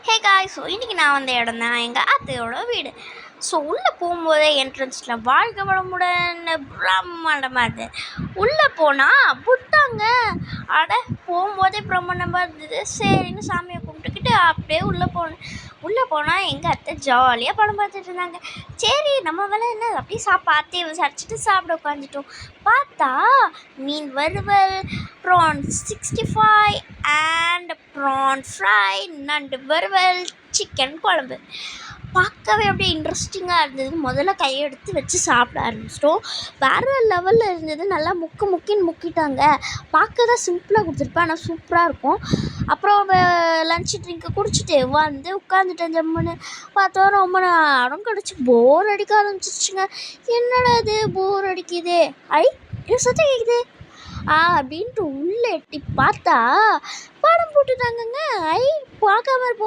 ஹே காய், ஸோ இன்றைக்கி நான் வந்த இடம் தான் எங்கள் அத்தையோட வீடு. ஸோ உள்ளே போகும்போதே என்ட்ரன்ஸில் வாழ்க வளமுடன் பிரம்மாண்டமாக இருந்தது. உள்ளே போனால் புட்டாங்க. போகும்போதே பிரம்மாண்டமாக இருந்தது. சரின்னு சாமியை கும்பிட்டுக்கிட்டு அப்படியே உள்ளே போனால் எங்கள் அத்தை ஜாலியாக படம் பார்த்துட்டு இருந்தாங்க. சரி, நம்ம வேலை என்ன, அப்படியே பார்த்தே விசாரிச்சுட்டு சாப்பிட உட்காந்துட்டோம். பார்த்தா மீன் வறுவல், ப்ரான் 65 அண்ட் ப்ரான் ஃப்ரை, நண்டு வறுவல், சிக்கன் குழம்பு. பார்க்கவே அப்படியே இன்ட்ரெஸ்டிங்காக இருந்தது. முதல்ல கையெடுத்து வச்சு சாப்பிட ஆரம்பிச்சிட்டோம். வேறு லெவலில் இருந்தது. நல்லா முக்கின்னு முக்கிட்டாங்க. பார்க்க தான் சிம்பிளாக கொடுத்துருப்பேன், ஆனால் சூப்பராக இருக்கும். அப்புறம் லன்ச்சு ட்ரிங்க்கு குடிச்சிட்டு வந்து உட்காந்துட்டேன். ஜம்முன்னு பார்த்தா ரொம்ப நேரம் கழிச்சு போர் அடிக்க ஆரம்பிச்சிருச்சுங்க. என்னடா இது போர் அடிக்குது, இது சத்தம் கேட்குது அப்படின்ட்டு உள்ளே எட்டி பார்த்தா படம் போட்டுட்டாங்கங்க. பார்க்காம இருப்போம்.